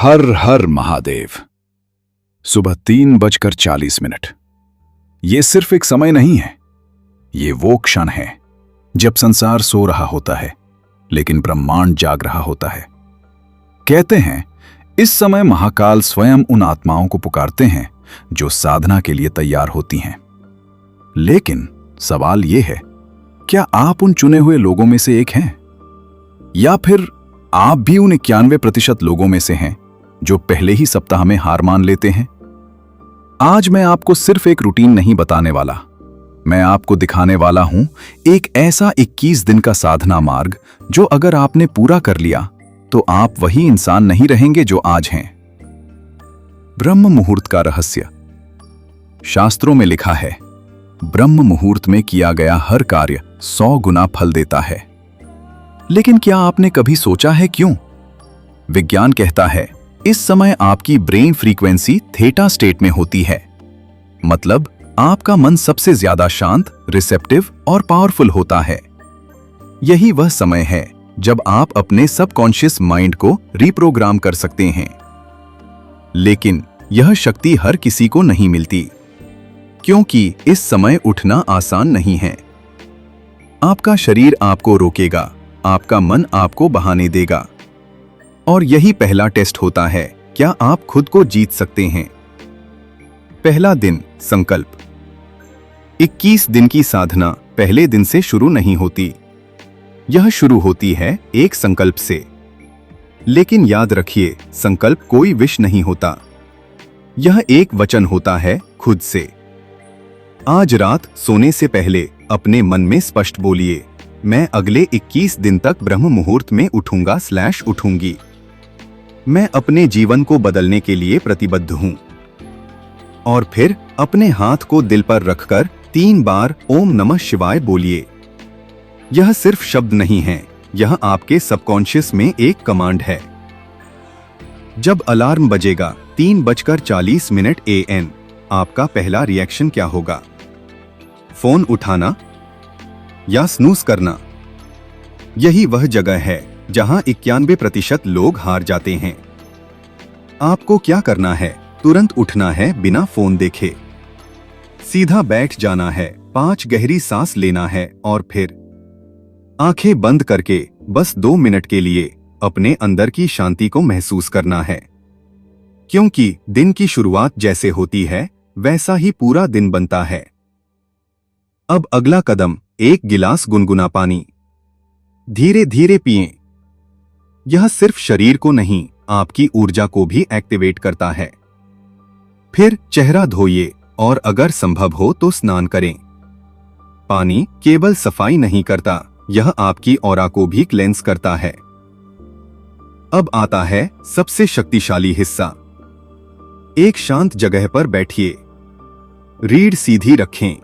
हर हर महादेव। सुबह 3:40। ये सिर्फ एक समय नहीं है, ये वो क्षण है जब संसार सो रहा होता है लेकिन ब्रह्मांड जाग रहा होता है। कहते हैं इस समय महाकाल स्वयं उन आत्माओं को पुकारते हैं जो साधना के लिए तैयार होती हैं। लेकिन सवाल यह है, क्या आप उन चुने हुए लोगों में से एक हैं? या फिर आप भी उन 91% लोगों में से हैं जो पहले ही सप्ताह में हार मान लेते हैं? आज मैं आपको सिर्फ एक रूटीन नहीं बताने वाला, मैं आपको दिखाने वाला हूं एक ऐसा 21 दिन का साधना मार्ग जो अगर आपने पूरा कर लिया तो आप वही इंसान नहीं रहेंगे जो आज हैं। ब्रह्म मुहूर्त का रहस्य। शास्त्रों में लिखा है, ब्रह्म मुहूर्त में किया गया हर कार्य 100 गुना फल देता है। लेकिन क्या आपने कभी सोचा है क्यों? विज्ञान कहता है इस समय आपकी ब्रेन फ्रीक्वेंसी थीटा स्टेट में होती है, मतलब आपका मन सबसे ज्यादा शांत, रिसेप्टिव और पावरफुल होता है। यही वह समय है जब आप अपने सबकॉन्शियस माइंड को रिप्रोग्राम कर सकते हैं। लेकिन यह शक्ति हर किसी को नहीं मिलती, क्योंकि इस समय उठना आसान नहीं है। आपका शरीर आपको रोकेगा, आपका मन आपको बहाने देगा। और यही पहला टेस्ट होता है, क्या आप खुद को जीत सकते हैं? पहला दिन, संकल्प। 21 दिन की साधना पहले दिन से शुरू नहीं होती, यह शुरू होती है एक संकल्प से। लेकिन याद रखिए, संकल्प कोई विश नहीं होता, यह एक वचन होता है खुद से। आज रात सोने से पहले अपने मन में स्पष्ट बोलिए, मैं अगले 21 दिन तक ब्रह्म मुहूर्त में उठूंगा/उठूंगी। मैं अपने जीवन को बदलने के लिए प्रतिबद्ध हूं। और फिर अपने हाथ को दिल पर रखकर 3 बार ओम नमः शिवाय बोलिए। यह सिर्फ शब्द नहीं है, यह आपके सबकॉन्शियस में एक कमांड है। जब अलार्म बजेगा 3:40 AM, आपका पहला रिएक्शन क्या होगा? फोन उठाना या स्नूज करना? यही वह जगह है जहां 91% लोग हार जाते हैं। आपको क्या करना है? तुरंत उठना है बिना फोन देखे, सीधा बैठ जाना है, 5 गहरी सांस लेना है और फिर आंखें बंद करके बस 2 मिनट के लिए अपने अंदर की शांति को महसूस करना है। क्योंकि दिन की शुरुआत जैसे होती है वैसा ही पूरा दिन बनता है। अब अगला कदम, 1 गिलास गुनगुना पानी धीरे धीरे पिएं। यह सिर्फ शरीर को नहीं, आपकी ऊर्जा को भी एक्टिवेट करता है। फिर चेहरा धोइए और अगर संभव हो तो स्नान करें। पानी केवल सफाई नहीं करता, यह आपकी ऑरा को भी क्लेंस करता है। अब आता है सबसे शक्तिशाली हिस्सा। एक शांत जगह पर बैठिए, रीढ़ सीधी रखें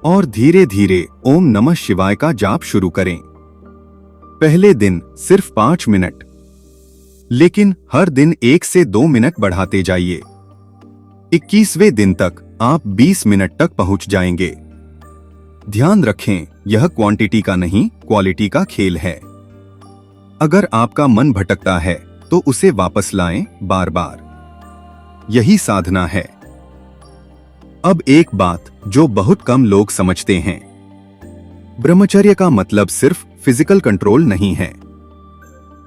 और धीरे धीरे ओम नमः शिवाय का जाप शुरू करें। पहले दिन सिर्फ 5 मिनट, लेकिन हर दिन 1 से 2 मिनट बढ़ाते जाइए। 21वें दिन तक आप 20 मिनट तक पहुंच जाएंगे। ध्यान रखें, यह क्वांटिटी का नहीं, क्वालिटी का खेल है। अगर आपका मन भटकता है तो उसे वापस लाएं बार बार। यही साधना है। अब एक बात जो बहुत कम लोग समझते हैं, ब्रह्मचर्य का मतलब सिर्फ फिजिकल कंट्रोल नहीं है,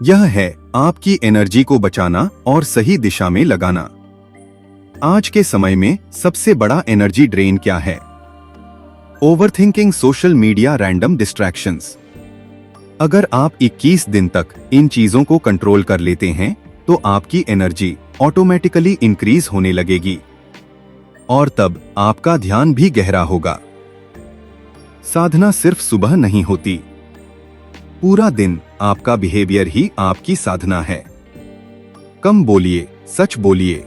यह है आपकी एनर्जी को बचाना और सही दिशा में लगाना। आज के समय में सबसे बड़ा एनर्जी ड्रेन क्या है? Overthinking, social media, random distractions. अगर आप 21 दिन तक इन चीजों को कंट्रोल कर लेते हैं तो आपकी एनर्जी ऑटोमेटिकली इंक्रीज होने लगेगी और तब आपका ध्यान भी गहरा होगा। साधना सिर्फ सुबह नहीं होती, पूरा दिन आपका बिहेवियर ही आपकी साधना है। कम बोलिए, सच बोलिए।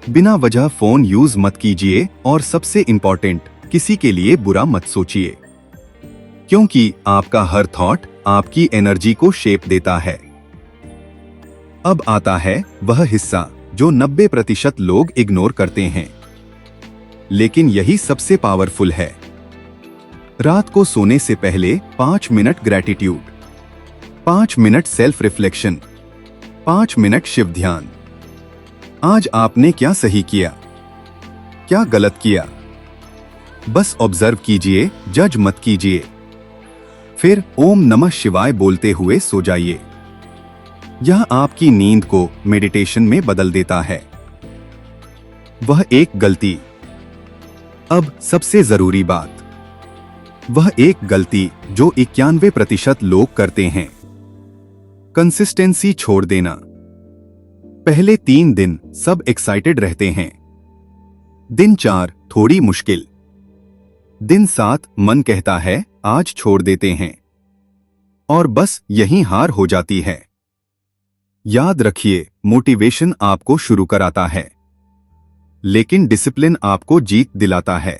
बिना वजह फोन यूज मत कीजिए और सबसे इंपॉर्टेंट, किसी के लिए बुरा मत सोचिए, क्योंकि आपका हर थॉट आपकी एनर्जी को शेप देता है। अब आता है वह हिस्सा जो 90% लोग इग्नोर करते हैं, लेकिन यही सबसे पावरफुल है। रात को सोने से पहले 5 minute gratitude, 5 minute self reflection, 5 minute Shiv ध्यान। आज आपने क्या सही किया, क्या गलत किया, बस ऑब्जर्व कीजिए, जज मत कीजिए। फिर ओम नमः शिवाय बोलते हुए सो जाइए। यह आपकी नींद को मेडिटेशन में बदल देता है। वह एक गलती। अब सबसे जरूरी बात, वह एक गलती जो 91% लोग करते हैं, कंसिस्टेंसी छोड़ देना। पहले 3 दिन सब एक्साइटेड रहते हैं, दिन 4 थोड़ी मुश्किल, दिन 7 मन कहता है आज छोड़ देते हैं, और बस यहीं हार हो जाती है। याद रखिए, मोटिवेशन आपको शुरू कराता है, लेकिन डिसिप्लिन आपको जीत दिलाता है।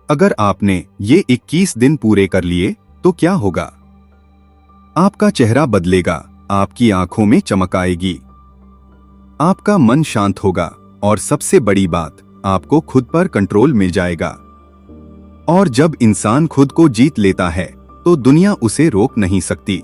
अगर आपने ये 21 दिन पूरे कर लिए तो क्या होगा? आपका चेहरा बदलेगा, आपकी आंखों में चमक आएगी, आपका मन शांत होगा, और सबसे बड़ी बात, आपको खुद पर कंट्रोल मिल जाएगा। और जब इंसान खुद को जीत लेता है तो दुनिया उसे रोक नहीं सकती।